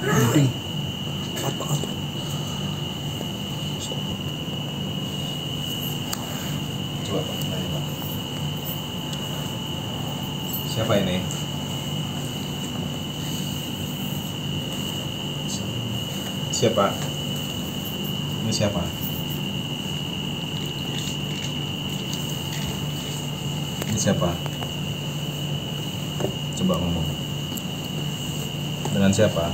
Penting. Apa? Coba Pak, nanya Pak. Siapa ini? Siapa? Ini siapa? Ini siapa? Coba ngomong. Dengan siapa?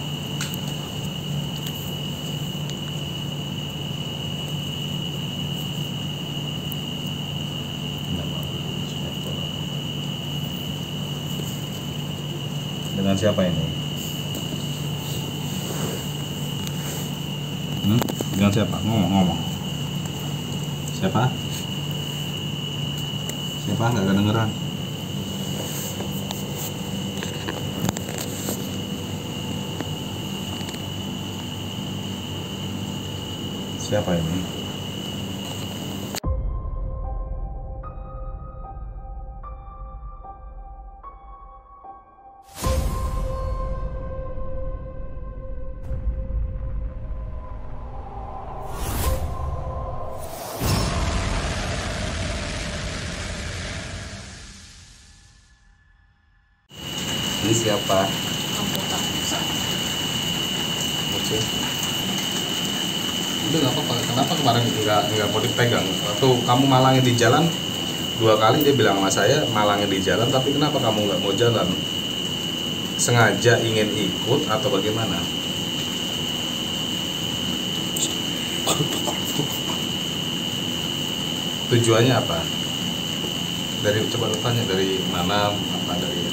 Dengan siapa ini? Dengan siapa? Ngomong. Siapa? Siapa? Nggak kedengeran. Siapa ini? Ini siapa? Oke. Udah nggak apa-apa. Kenapa kemarin nggak mau dipegang? Waktu kamu malangin di jalan 2 kali dia bilang sama saya malangin di jalan, tapi kenapa kamu nggak mau jalan? Sengaja ingin ikut atau bagaimana? Tujuannya apa? Coba lu tanya dari mana? Apa dari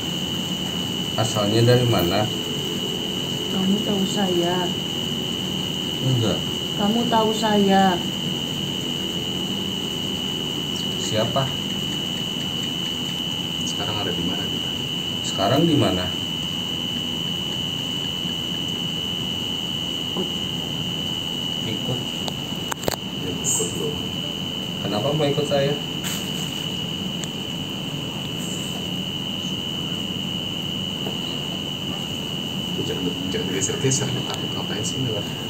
asalnya dari mana? Kamu tahu saya. Enggak. Kamu tahu saya. Siapa? Sekarang ada di mana kita? Sekarang di mana? Ikut. Ya, ikut dong. Kenapa mau ikut saya? Jangan geser-geser, takut ngapain sih?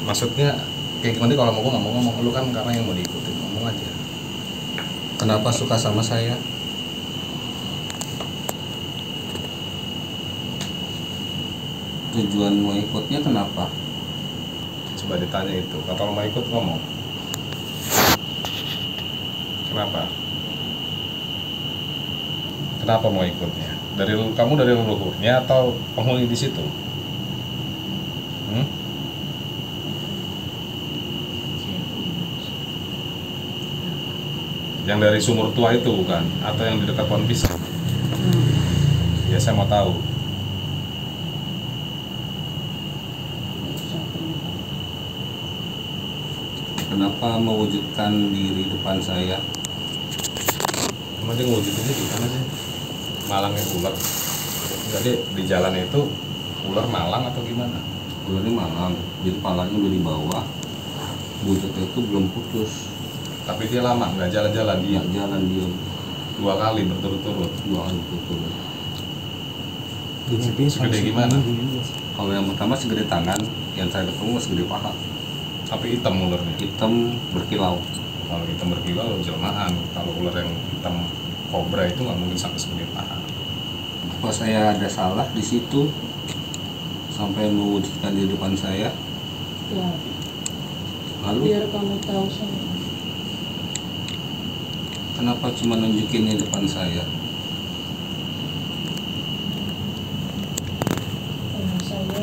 Maksudnya kayak gimana kalau mau ngomong, lu kan karena yang mau diikutin, ngomong aja. Kenapa suka sama saya? Tujuan mau ikutnya kenapa? Coba ditanya itu. Kalau mau ikut ngomong. Kenapa? Kenapa mau ikutnya? Kamu dari leluhurnya atau penghuni di situ? Yang dari sumur tua itu bukan? Atau yang di dekat pohon pisang? Ya saya mau tahu. Kenapa mewujudkan diri depan saya? Emang dia ngewujudinnya gimana sih? Malangnya ular? Enggak, dia di jalan itu ular malang atau gimana? Ularnya malang, jadi palanya udah di bawah, wujudnya itu belum putus. Tapi dia lama, nggak jalan-jalan dia? Nggak jalan dia. 2 kali berturut-turut? 2 kali berturut-turut. Segede gimana? Kalau yang pertama segede tangan, yang saya ketemu segede paha. Tapi hitam ularnya? Hitam berkilau. Kalau hitam berkilau jelmaan. Kalau ular yang hitam kobra itu nggak mungkin sampai segede paha. Apa saya ada salah di situ sampai mewujudkan di depan saya? Ya. Lalu? Biar kamu tahu saya. Kenapa cuma nunjukin di depan saya? Karena saya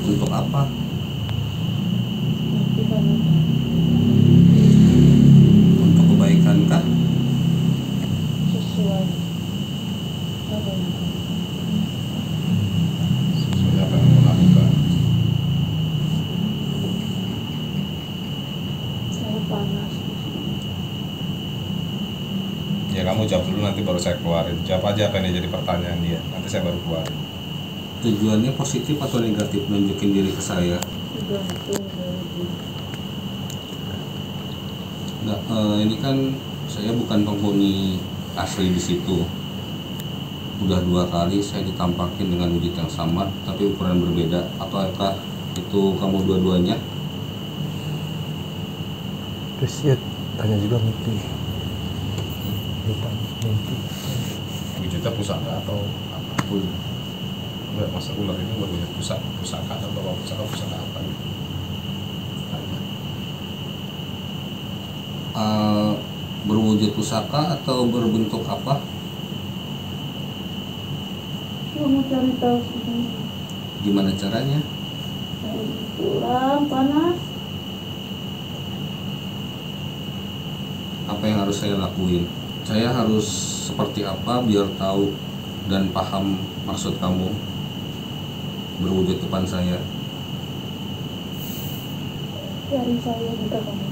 Untuk apa? nanti kamu Untuk kebaikan kah? sesuai apa yang Sesuai apa yang kamu lakukan? saya panas. Ya kamu jawab dulu, nanti baru saya keluarin. Jawab aja apa yang jadi pertanyaan dia, nanti saya baru keluarin. Tujuannya positif atau negatif nunjukin diri ke saya? Tergantung dari Nggak, ini kan saya bukan penghuni asli di situ. Udah 2 kali saya ditampakin dengan wujud yang sama tapi ukuran berbeda. Apakah itu kamu dua-duanya? Terus ya tanya juga mimpi. Lupa mimpi. Wujudnya pusaka atau apapun. Enggak, masa ular ini berwujud pusaka atau bawa pusaka apa gitu. Berwujud pusaka atau berbentuk apa? Cuma mau cari tahu sendiri. Gimana caranya? Kurang panas. Apa yang harus saya lakuin? Saya harus seperti apa biar tahu dan paham maksud kamu berwujud depan saya? Cari saya juga kamu.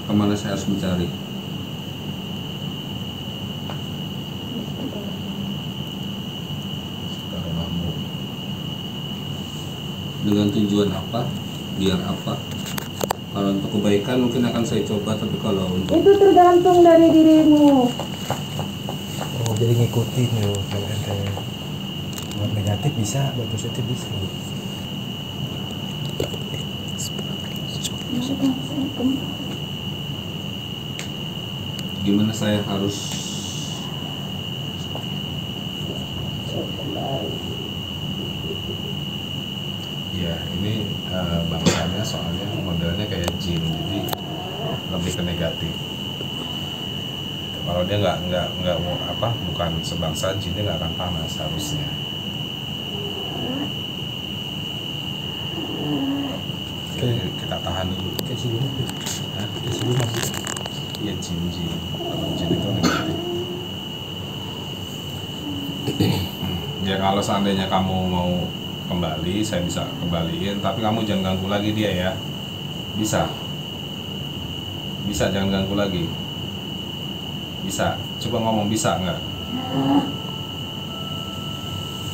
Kemana saya harus mencari? Dengan tujuan apa? Biar apa? Kalau untuk kebaikan mungkin akan saya coba, tapi kalau untuk Itu tergantung dari dirimu. Oh jadi ngikutin yo kalau ente buat negatif bisa, buat positif bisa. gimana saya harus ya ini bangsanya soalnya modelnya kayak jin, jadi lebih ke negatif. Kalau dia nggak mau apa, bukan sebangsa jin, dia nggak akan panas harusnya. Jadi kita tahan dulu. Kayak sebelumnya, kayak sebelumnya. Iya, jin. Kalau jin itu negatif. Ya kalau seandainya kamu mau kembali, saya bisa kembaliin, tapi kamu jangan ganggu lagi dia ya. Bisa jangan ganggu lagi. Bisa, coba ngomong bisa nggak?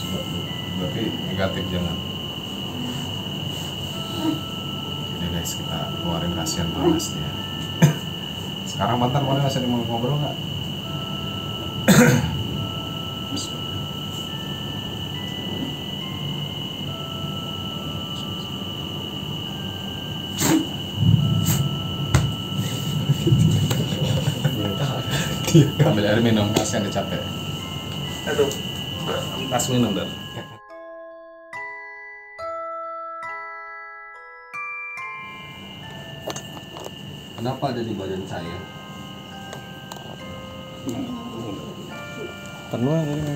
Coba, berarti negatif jangan. Jadi guys, kita keluarin kasihan panasnya. Sekarang mantan boleh masih mau ngobrol nggak? Ambil air minum, kasihan dia capek. Aduh, tas minum dan. Kenapa ada di badan saya? Penuh tadi.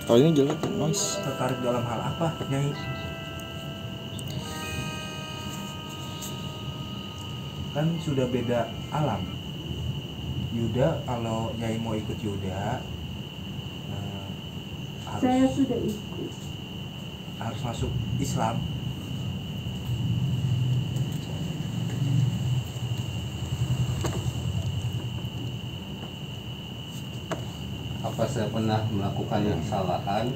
Kalau ini jelek noise. Tertarik dalam hal apa, Nyai? Kan sudah beda alam. Yuda, kalau Nyai mau ikut Yuda, Saya sudah ikut. harus masuk Islam. Apa saya pernah melakukan kesalahan?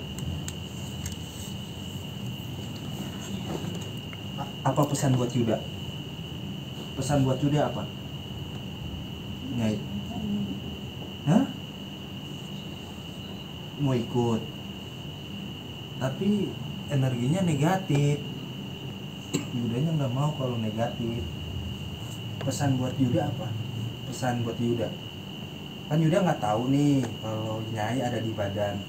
Apa pesan buat Yuda? Pesan buat Yuda apa, Nyai? Hah? Mau ikut, tapi energinya negatif. Yudanya nggak mau kalau negatif. Pesan buat Yuda apa? Pesan buat Yuda, kan Yuda nggak tahu nih kalau Nyai ada di badan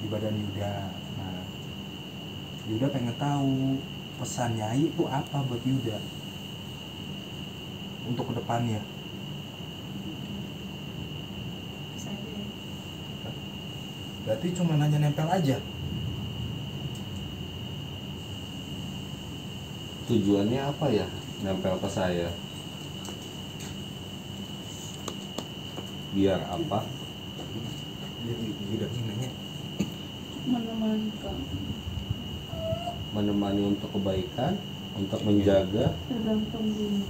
Yuda. Nah, Yuda pengen tahu pesan Nyai itu apa buat Yuda untuk kedepannya. Berarti cuma nanya nempel aja. Tujuannya apa ya nempel ke saya? Biar apa? Jadi Yuda nanya. Menemani kamu. Menemani untuk kebaikan, untuk menjaga. Tergantung dirimu.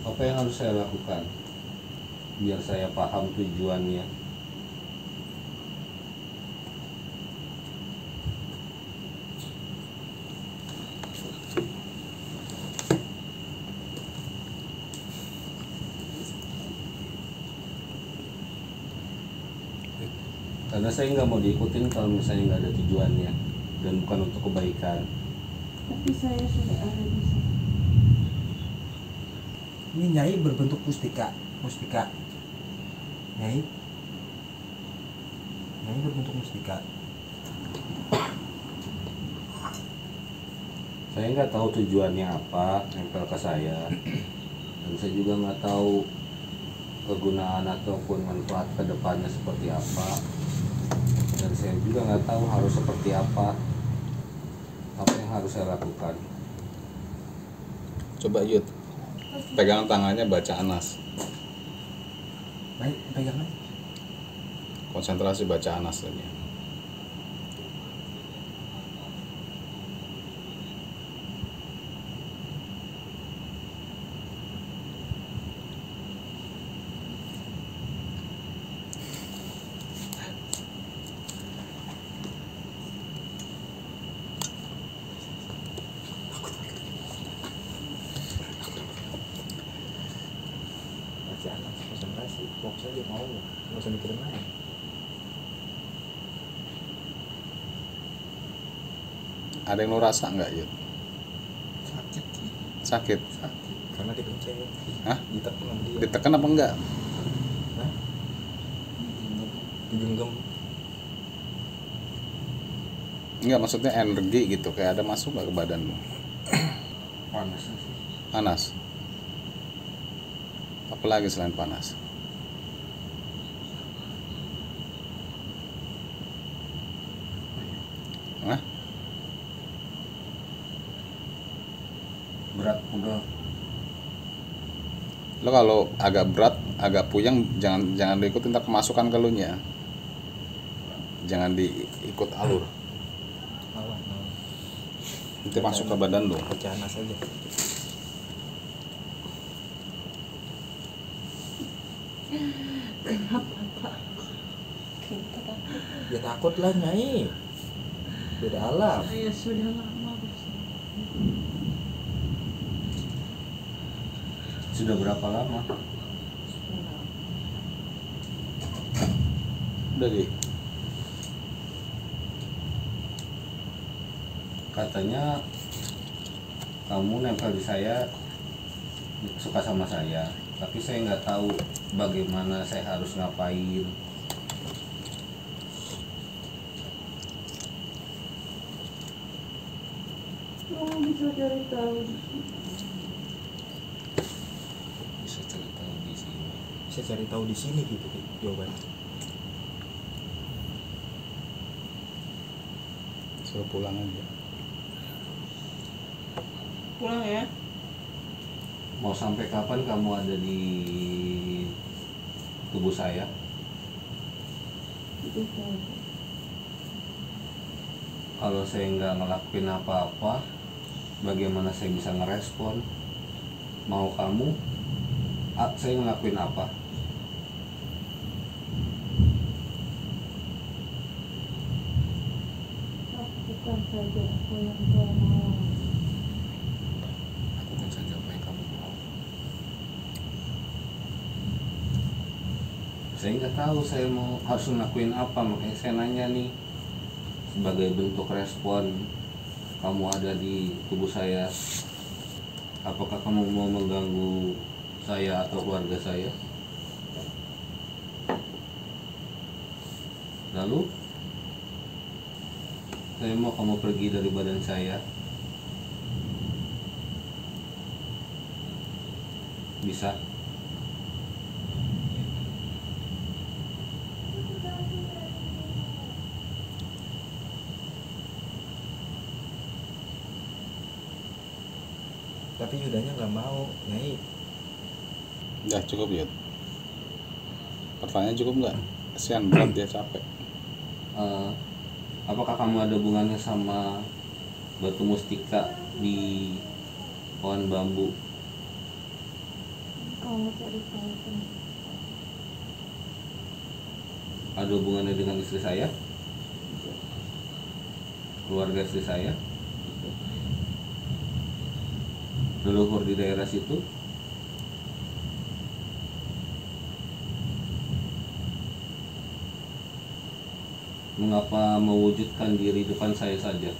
Apa yang harus saya lakukan biar saya paham tujuannya? Karena saya nggak mau diikutin kalau misalnya nggak ada tujuannya dan bukan untuk kebaikan. Tapi saya sudah ada di sini. Ini Nyai berbentuk mustika. Nyai berbentuk mustika. Saya nggak tahu tujuannya apa nempel ke saya, dan saya juga nggak tahu kegunaan ataupun manfaat kedepannya seperti apa, dan saya juga nggak tahu harus seperti apa yang harus saya lakukan. Coba Yud, pegang tangannya, baca Anas. Baik, pegangan. Konsentrasi baca Anas tadi. Baca anak konsentrasi, fokus aja mau nggak usah mikirin lain. Ada yang lo rasa nggak Yud? Sakit sih, Sakit? sakit karena dipencet. Hah? Ditekan sama dia. Ditekan apa enggak? Hah? Digenggam. Enggak, maksudnya energi gitu, kayak ada masuk nggak ke badan lo? Panas sih. Panas? Apa lagi selain panas? Hah? Berat udah. Lo kalau agak berat, agak puyeng, jangan diikutin, ntar kemasukan ke lu nya. Jangan diikut alur, Awan. nanti masuk ke badan lo. Baca anak saja. Kenapa Pak? Kenapa takut? Ya takut lah Nyai. Beda alam. Saya sudah lama bersama. Sudah berapa lama? Udah di Katanya kamu nempel di saya, suka sama saya, tapi saya nggak tahu bagaimana saya harus ngapain. Kamu bisa cari tahu di sini. Bisa cerita di sini. Saya cari tahu di sini gitu jawabannya. suruh pulang aja. Pulang ya. Mau sampai kapan kamu ada di tubuh saya? Itu tahu. Kalau saya nggak ngelakuin apa-apa, bagaimana saya bisa ngerespon? Mau kamu, saya ngelakuin apa? Lakukan saja apa yang kau mau. Lakukan saja apa yang kamu mau. Saya nggak tahu saya mau harus ngelakuin apa, makanya saya nanya nih, sebagai bentuk respon kamu ada di tubuh saya, apakah kamu mau mengganggu saya atau keluarga saya? Lalu saya mau kamu pergi dari badan saya. Bisa? Tapi Yudanya nggak mau Nyai. Udah cukup ya. Pertanyaan cukup nggak? Kasihan berat dia, capek. Apakah kamu ada hubungannya sama batu mustika di pohon bambu? Kamu cari tahu kan. Ada hubungannya dengan istri saya? Keluarga istri saya? Leluhur di daerah situ? Mengapa mewujudkan diri depan saya saja?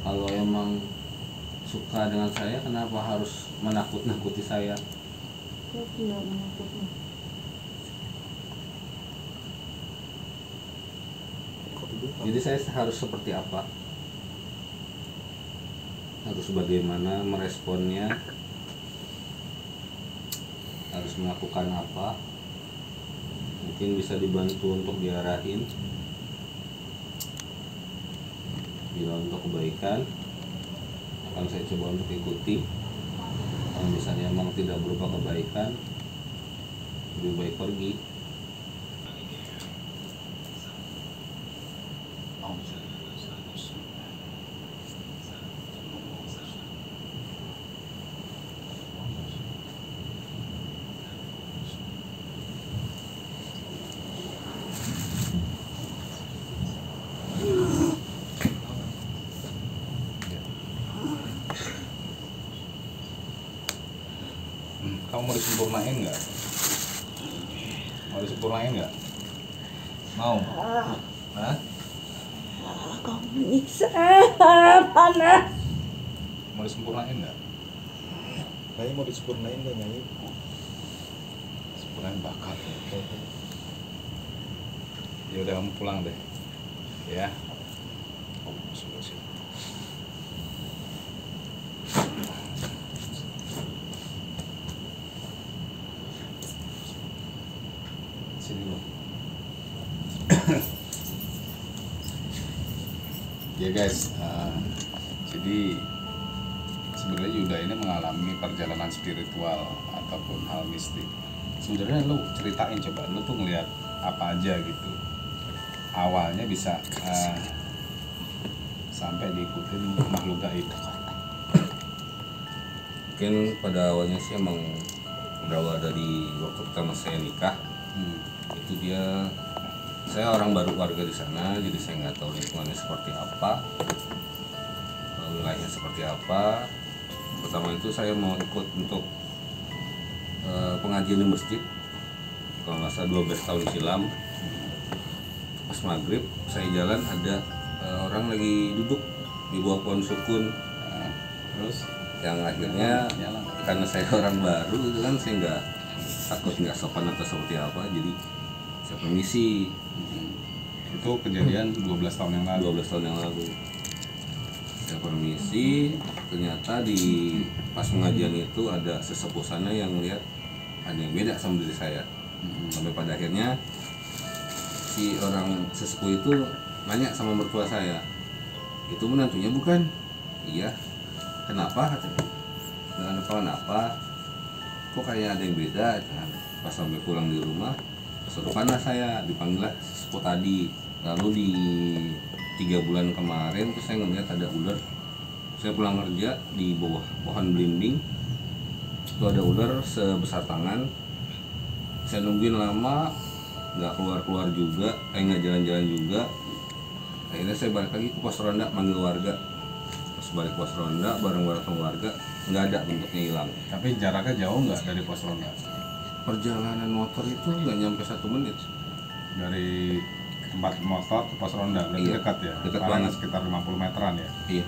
Kalau emang suka dengan saya, kenapa harus menakut-nakuti saya? Saya tidak menakutnya. Jadi saya harus seperti apa? Harus bagaimana meresponnya? Harus melakukan apa? Mungkin bisa dibantu untuk diarahin. Bila untuk kebaikan, akan saya coba untuk ikuti. Kalau misalnya emang tidak berupa kebaikan, lebih baik pergi. Kamu mau disempurnain nggak? Mau disempurnain nggak? Mau? Hah? Kau menyiksa panas. Mau disempurnain nggak? Nyai mau disempurnain gak Nyai? Sempurnain bakat. Ya udah kamu pulang deh. Ya. Sudah sih. Sini loh. Ya guys, jadi sebenarnya Yuda ini mengalami perjalanan spiritual ataupun hal mistik. Sebenarnya lu ceritain coba, lu tuh ngelihat apa aja gitu. Awalnya bisa sampai diikutin makhluk gaib. Mungkin pada awalnya sih emang berawal dari waktu pertama saya nikah. Itu saya orang baru warga di sana, jadi saya nggak tahu lingkungannya seperti apa, wilayahnya seperti apa. Pertama itu saya mau ikut untuk pengajian di masjid, kalau nggak salah 12 tahun silam. Pas maghrib saya jalan, ada orang lagi duduk di bawah pohon sukun. Terus yang akhirnya karena saya orang baru itu kan, saya nggak takut nggak sopan atau seperti apa, jadi saya permisi. Itu kejadian 12 tahun yang lalu. 12 tahun yang lalu saya permisi, ternyata di pas pengajian itu ada sesepuh sana yang melihat ada yang beda sama diri saya. Sampai pada akhirnya si orang sesepuh itu nanya sama mertua saya, itu menantunya bukan? Iya. Kenapa? Katanya. Kenapa? Kok kayak ada yang beda? Pas sampai pulang di rumah, kesurupanlah saya, dipanggil sesepuh tadi. Lalu di 3 bulan kemarin tuh saya ngeliat ada ular. Saya pulang kerja di bawah pohon belimbing, itu ada ular sebesar tangan. Saya nungguin lama, nggak keluar juga, nggak jalan-jalan juga. Akhirnya saya balik lagi ke pos ronda, manggil warga. Pas balik pos ronda bareng-bareng warga, nggak ada, bentuknya hilang. Tapi jaraknya jauh nggak dari pos ronda? Perjalanan motor itu nggak nyampe 1 menit. Dari tempat motor ke pos ronda berarti Iya, dekat ya? dekat Paling banget. sekitar 50 meteran ya? Iya.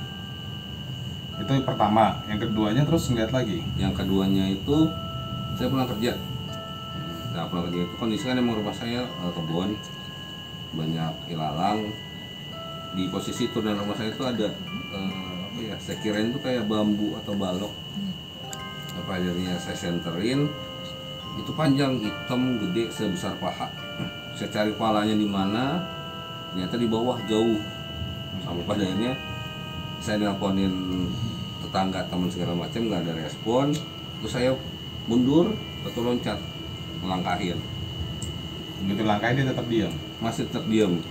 Itu yang pertama. Yang keduanya terus ngeliat lagi? Yang keduanya itu saya pulang kerja. Nah, pulang kerja itu kondisinya emang rumah saya kebun, banyak ilalang. Di posisi itu dan rumah saya itu ada apa ya? Saya kirain itu kayak bambu atau balok. Apa akhirnya saya senterin, itu panjang, hitam, gede, sebesar paha. Saya cari kepalanya di mana, ternyata di bawah jauh. Sampai pada akhirnya saya nelponin tetangga, teman segala macam, nggak ada respon. Terus saya mundur atau loncat, melangkahin. Begitu langkahnya dia tetap diam? Masih tetap diam.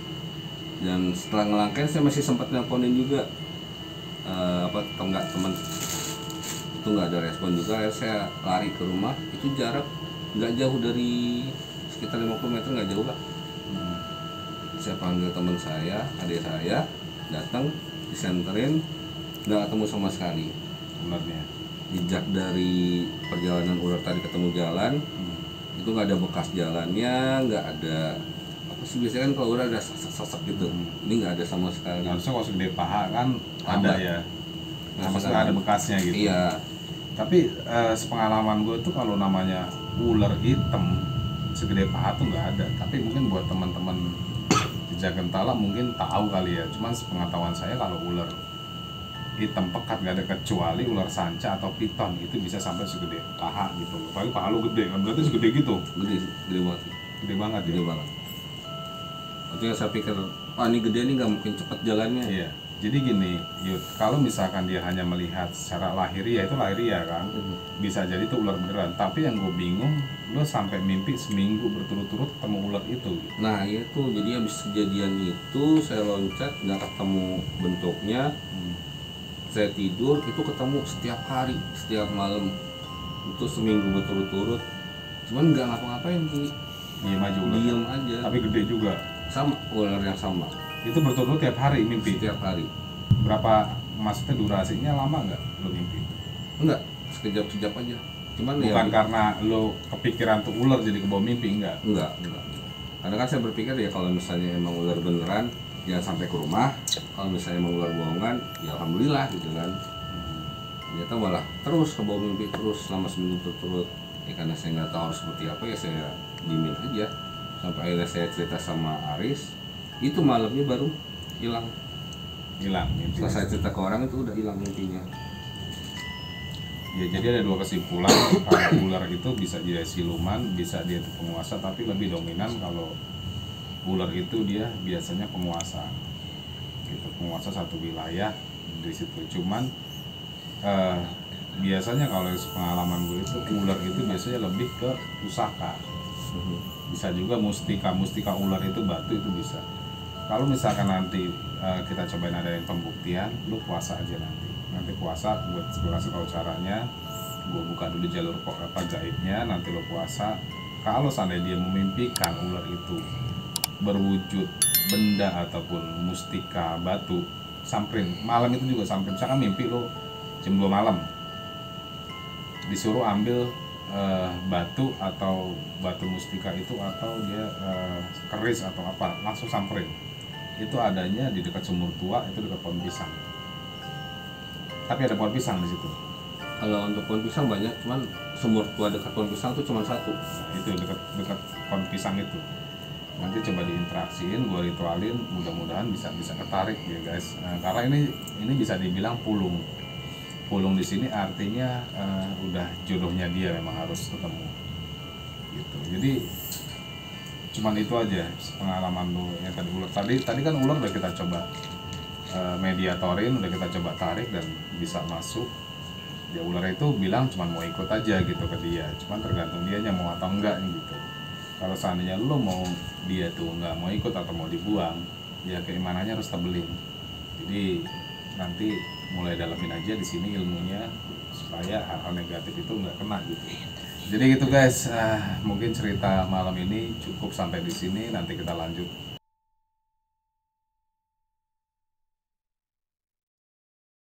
Dan setelah ngelangkahin saya masih sempat nelponin juga tetangga teman, itu nggak ada respon juga. Akhirnya saya lari ke rumah, itu jarak nggak jauh dari sekitar 50 meter, nggak jauh lah. Saya panggil teman saya, adik saya, datang, disenterin, nggak ketemu sama sekali. Ularnya? Jejak dari perjalanan ular tadi ketemu jalan, itu itu nggak ada bekas jalannya, nggak ada apa sih, biasanya kan kalau ular ada sesek gitu, ini nggak ada sama sekali. Harusnya kalau segede paha kan ada ya, sama sekali ada bekasnya gitu. Iya. Tapi sepengalaman gue tuh kalau namanya ular hitam segede paha tuh nggak ada. Tapi mungkin buat teman-teman di Jagentala mungkin tahu kali ya. Cuman sepengetahuan saya kalau ular hitam pekat nggak ada kecuali ular sanca atau piton, itu bisa sampai segede paha gitu. Apalagi paha lu gede kan, berarti segede gitu. Gede banget. Gede banget ya. Gede banget. Artinya saya pikir, wah ini gede nih nggak mungkin cepat jalannya. Iya. Jadi gini, Yud, kalau misalkan dia hanya melihat secara lahiriah, itu lahiriah kan, bisa jadi itu ular beneran. Tapi yang gue bingung, lo sampai mimpi seminggu berturut-turut ketemu ular itu. Nah itu, jadi habis kejadian itu saya loncat nggak ketemu bentuknya. Saya tidur itu ketemu setiap hari, setiap malam, itu seminggu berturut-turut. Cuman nggak ngapa-ngapain Ki, Diem aja ular. diem aja. Tapi gede juga. Sama ular yang sama, Itu berturut-turut tiap hari mimpi. setiap hari. Berapa, maksudnya durasinya lama nggak lo mimpi? Enggak, sekejap-sekejap aja. Cuman Bukan ya, karena lo kepikiran tuh ular jadi kebawa mimpi, enggak? enggak. Karena kan saya berpikir ya kalau misalnya emang ular beneran jangan sampai ke rumah. Kalau misalnya emang ular bohongan, ya alhamdulillah gitu kan. Ternyata malah terus kebawa mimpi terus selama seminggu berturut. Ya karena saya nggak tahu harus seperti apa, ya saya diemin aja. Sampai akhirnya saya cerita sama Aris, itu malamnya baru hilang. Hilang mimpi. Setelah saya cerita ke orang itu udah hilang mimpinya. Ya jadi ada dua kesimpulan. Kalau ular itu bisa dia siluman, bisa dia itu penguasa, tapi lebih dominan kalau ular itu dia biasanya penguasa. Gitu, penguasa satu wilayah di situ. Cuman biasanya kalau pengalaman gue itu ular itu biasanya lebih ke pusaka. Bisa juga mustika ular itu batu itu bisa. Kalau misalkan nanti kita cobain ada yang pembuktian, lu puasa aja nanti puasa, buat gue kasih tahu caranya. Gue buka dulu jalur gaibnya, nanti lu puasa. Kalau seandainya dia memimpikan ular itu berwujud benda ataupun mustika batu, samperin malam itu juga, samperin. Misalkan mimpi lu jam 2 malam disuruh ambil batu atau batu mustika itu, atau dia keris atau apa, langsung samperin. Itu adanya di dekat sumur tua, itu dekat pohon pisang. Tapi ada pohon pisang di situ. Kalau untuk pohon pisang banyak, cuman sumur tua dekat pohon pisang itu cuma satu. Nah, itu dekat pohon pisang itu. Nanti coba diinteraksiin, gua ritualin, mudah-mudahan bisa ketarik ya guys. Karena ini bisa dibilang pulung. Pulung di sini artinya udah jodohnya dia memang harus ketemu. Gitu. Jadi cuman itu aja pengalaman lu yang tadi ular. Tadi kan ular udah kita coba mediatorin, udah kita coba tarik dan bisa masuk. Ya ular itu bilang cuman mau ikut aja gitu ke dia. Cuman tergantung dianya mau atau enggak gitu. Kalau seandainya lu mau dia tuh nggak mau ikut atau mau dibuang, ya keimanannya harus tebelin. Jadi nanti mulai dalamin aja di sini ilmunya supaya hal-hal negatif itu nggak kena gitu. Jadi gitu guys, mungkin cerita malam ini cukup sampai di sini. Nanti kita lanjut